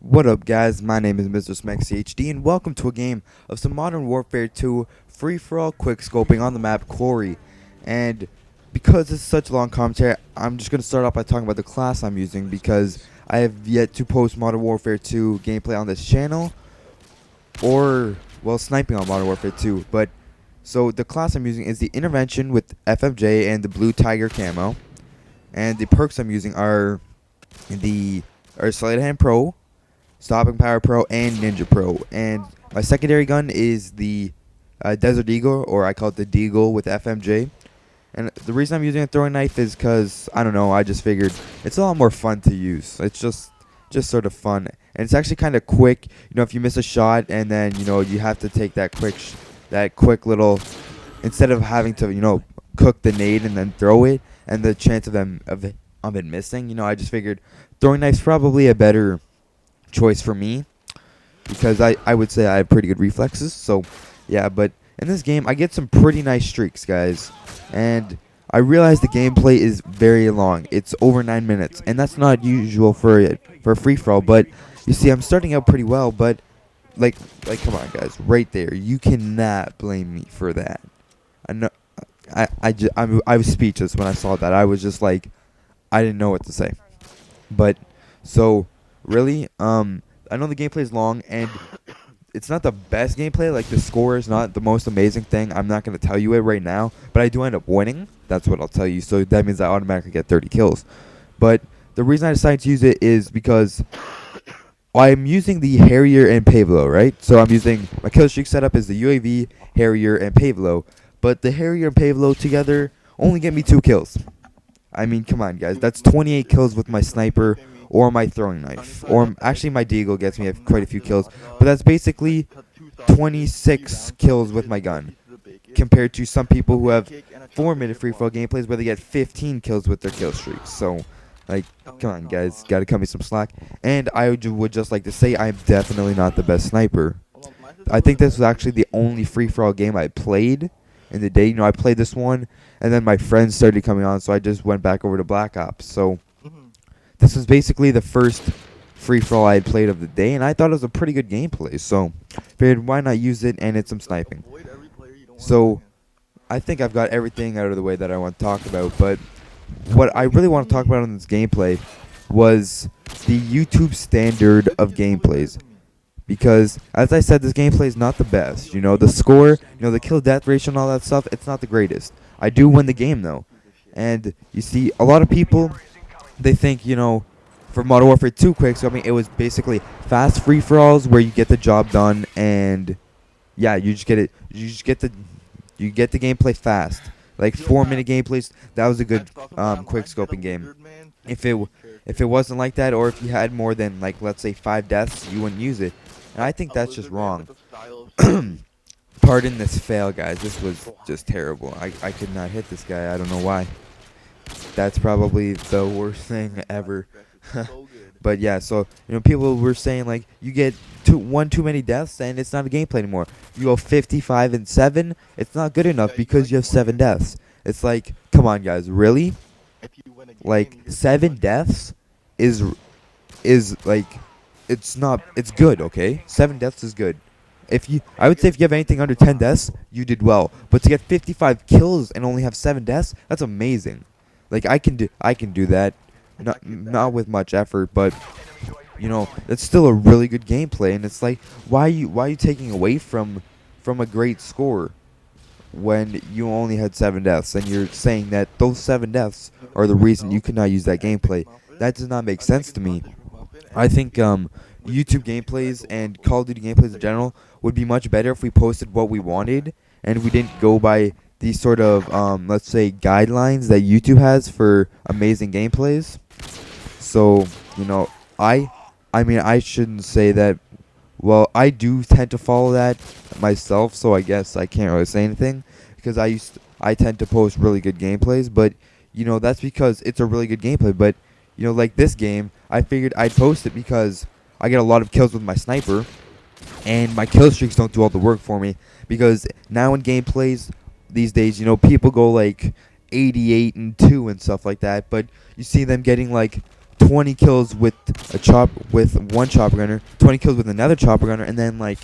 What up, guys? My name is Mr. SmexCHD, and welcome to a game of some Modern Warfare 2 free-for-all quick-scoping on the map Quarry. And because it's such a long commentary, I'm just going to start off by talking about the class I'm using, because I have yet to post Modern Warfare 2 gameplay on this channel, or, well, sniping on Modern Warfare 2. But, so the class I'm using is the Intervention with FMJ and the Blue Tiger camo. And the perks I'm using are the Sleight of Hand Pro, Stopping Power Pro, and Ninja Pro. And my secondary gun is the Desert Eagle, or I call it the Deagle with FMJ. And the reason I'm using a throwing knife is because, I don't know, I just figured it's a lot more fun to use. It's just sort of fun. And it's actually kind of quick. You know, if you miss a shot and then, you know, you have to take that quick little, instead of having to, you know, cook the nade and then throw it, and the chance of it missing, you know, I just figured throwing knife's probably a better choice for me, because I would say I have pretty good reflexes. So yeah, but in this game I get some pretty nice streaks, guys, and I realize the gameplay is very long. It's over 9 minutes, and that's not usual for a free-for-all, but you see I'm starting out pretty well. But like come on, guys, right there, you cannot blame me for that. I know I was speechless when I saw that. I was just like, I didn't know what to say. But so really, I know the gameplay is long, and it's not the best gameplay. Like, the score is not the most amazing thing. I'm not going to tell you it right now, but I do end up winning. That's what I'll tell you. So that means I automatically get 30 kills. But the reason I decided to use it is because I'm using the Harrier and Pavlo, right? So I'm using, my kill streak setup is the UAV, Harrier, and Pavlo. But the Harrier and Pavlo together only get me 2 kills. I mean, come on, guys. That's 28 kills with my sniper or my throwing knife. Or actually, my Deagle gets me quite a few kills. But that's basically 26 kills with my gun, compared to some people who have 4-minute free-for-all gameplays where they get 15 kills with their kill streaks. So, like, come on, guys. Gotta cut me some slack. And I would just like to say I'm definitely not the best sniper. I think this was actually the only free-for-all game I played in the day. You know, I played this one, and then my friends started coming on, so I just went back over to Black Ops. So this was basically the first free-for-all I had played of the day, and I thought it was a pretty good gameplay. So figured, why not use it, and it's some sniping. So I think I've got everything out of the way that I want to talk about, but what I really want to talk about in this gameplay was the YouTube standard of gameplays. Because, as I said, this gameplay is not the best. You know, the score, you know, the kill-death ratio and all that stuff, it's not the greatest. I do win the game, though. And, you see, a lot of people, they think, you know, for Modern Warfare 2 quickscoping, it was basically fast free-for-alls where you get the job done, and, yeah, you just get it. You get the gameplay fast. Like 4-minute gameplays, that was a good quickscoping game. If it wasn't like that, or if you had more than, like, let's say 5 deaths, you wouldn't use it. And I think that's just wrong. Pardon this fail, guys. This was just terrible. I could not hit this guy. I don't know why. That's probably the worst thing ever. But yeah, so, you know, people were saying, like, you get one too many deaths and it's not a gameplay anymore. You go 55 and 7, it's not good enough because you have 7 deaths. It's like, come on, guys, really? Like, 7 deaths is like, it's good, okay? 7 deaths is good. I would say if you have anything under 10 deaths, you did well. But to get 55 kills and only have 7 deaths, that's amazing. Like, I can do that. Not with much effort, but, you know, that's still a really good gameplay. And it's like, why are you taking away from a great score when you only had 7 deaths, and you're saying that those 7 deaths are the reason you cannot use that gameplay? That does not make sense to me. I think YouTube gameplays and Call of Duty gameplays in general would be much better if we posted what we wanted, and we didn't go by these sort of, let's say, guidelines that YouTube has for amazing gameplays. So, you know, I mean, I shouldn't say that. Well, I do tend to follow that myself, so I guess I can't really say anything, because I tend to post really good gameplays, but, you know, that's because it's a really good gameplay. But, you know, like this game, I figured I'd post it because I get a lot of kills with my sniper, and my kill streaks don't do all the work for me, because now in gameplays these days, you know, people go like 88 and 2 and stuff like that, but you see them getting like 20 kills with one chopper gunner, 20 kills with another chopper gunner, and then like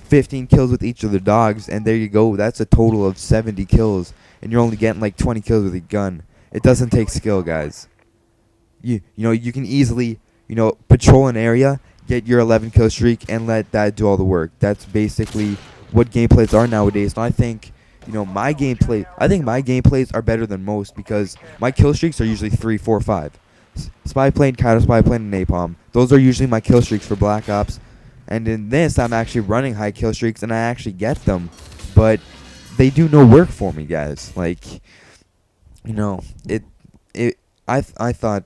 15 kills with each of the dogs, and there you go. That's a total of 70 kills, and you're only getting like 20 kills with a gun. It doesn't take skill, guys. You know, you can easily, you know, patrol an area, get your 11 kill streak, and let that do all the work. That's basically what gameplays are nowadays. And I think, you know, my gameplays are better than most because my kill streaks are usually 3, 4, 5. Spy plane, counter spy plane, and napalm. Those are usually my kill streaks for Black Ops. And in this, I'm actually running high kill streaks, and I actually get them. But they do no work for me, guys. Like, you know, I thought,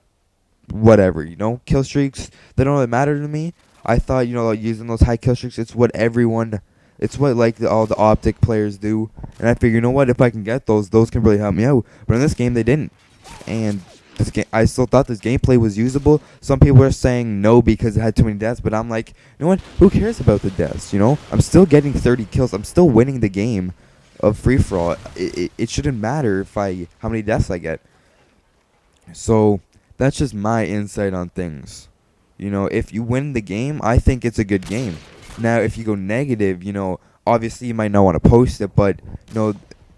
whatever, you know, kill streaks, they don't really matter to me. I thought, you know, like using those high kill streaks, it's what like all the optic players do. And I figured, you know what, if I can get those can really help me out. But in this game, they didn't. And this game, I still thought this gameplay was usable. Some people are saying no because it had too many deaths, but I'm like, you know what, who cares about the deaths, you know? I'm still getting 30 kills. I'm still winning the game of free-for-all. It shouldn't matter how many deaths I get. So that's just my insight on things. You know, if you win the game, I think it's a good game. Now, if you go negative, you know, obviously you might not want to post it, but, you know,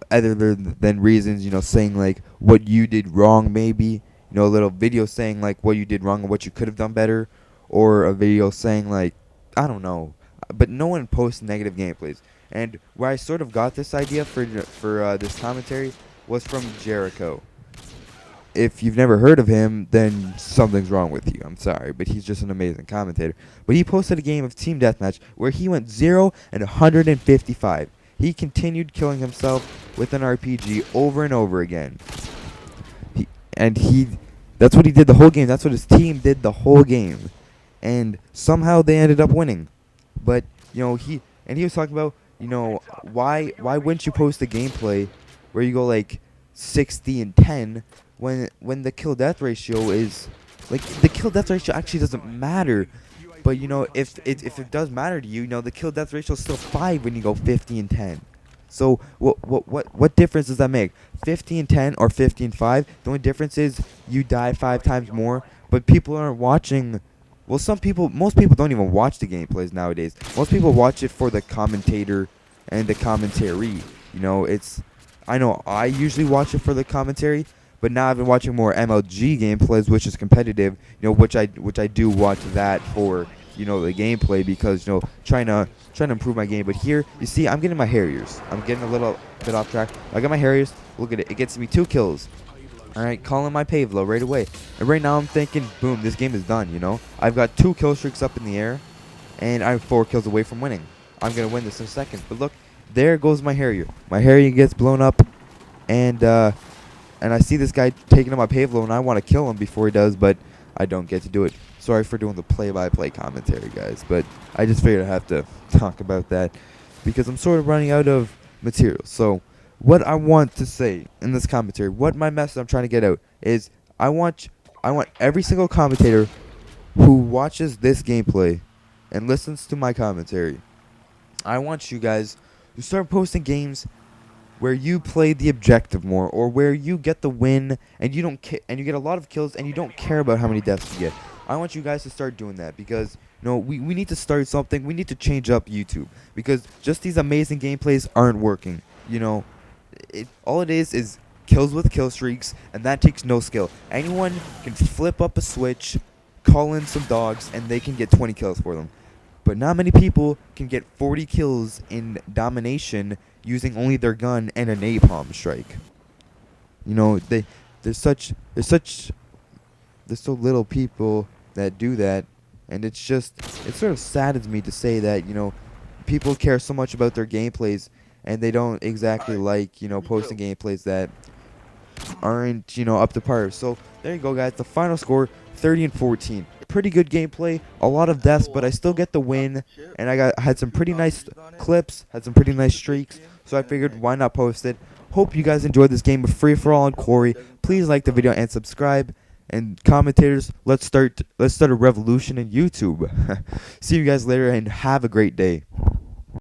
other than reasons, you know, saying, like, what you did wrong, maybe, you know, a little video saying, like, what you did wrong and what you could have done better, or a video saying, like, I don't know, but no one posts negative gameplays. And where I sort of got this idea for this commentary was from Jericho. If you've never heard of him, then something's wrong with you. I'm sorry, but he's just an amazing commentator. But he posted a game of Team Deathmatch where he went 0 and 155. He continued killing himself with an RPG over and over again. That's what he did the whole game. That's what his team did the whole game. And somehow they ended up winning. But, you know, he was talking about, you know, why wouldn't you post a gameplay where you go like 60 and 10 when the kill death ratio is like, the kill death ratio actually doesn't matter. But, you know, if it does matter to you, you know, the kill death ratio is still 5 when you go 50 and 10. So what difference does that make? 50 and 10 or 50 and 5? The only difference is you die 5 times more, but people aren't watching. Well, most people don't even watch the gameplays nowadays. Most people watch it for the commentator and the commentary. You know, I know I usually watch it for the commentary, but now I've been watching more MLG gameplays, which is competitive, you know, which I do watch that for, you know, the gameplay, because, you know, trying to improve my game. But here, you see, I'm getting my Harriers. I'm getting a little bit off track. I got my Harriers. Look at it. It gets me 2 kills. All right, calling my Pavlo right away. And right now I'm thinking, boom, this game is done, you know. I've got 2 kill streaks up in the air, and I'm 4 kills away from winning. I'm going to win this in a second. But look, there goes my Harrier. My Harrier gets blown up, and I see this guy taking out my Pavlo, and I want to kill him before he does, but I don't get to do it. Sorry for doing the play-by-play commentary, guys, but I just figured I have to talk about that because I'm sort of running out of material. So what I want to say in this commentary, what my message I'm trying to get out is, I want every single commentator who watches this gameplay and listens to my commentary, I want you guys to start posting games where you play the objective more, or where you get the win and you don't and you get a lot of kills and you don't care about how many deaths you get. I want you guys to start doing that because, you know, we need to start something. We need to change up YouTube because just these amazing gameplays aren't working. You know, all it is kills with kill streaks, and that takes no skill. Anyone can flip up a switch, call in some dogs, and they can get 20 kills for them. But not many people can get 40 kills in domination using only their gun and a napalm strike. You know, there's so little people that do that, and it sort of saddens me to say that, you know, people care so much about their gameplays and they don't exactly like, you know, posting gameplays that aren't, you know, up to par. So there you go, guys. The final score, 30 and 14. Pretty good gameplay, a lot of deaths, but I still get the win, and I had some pretty nice clips, had some pretty nice streaks, so I figured why not post it. Hope you guys enjoyed this game of Free For All on Quarry. Please like the video and subscribe. And commentators, let's start a revolution in YouTube. See you guys later and have a great day.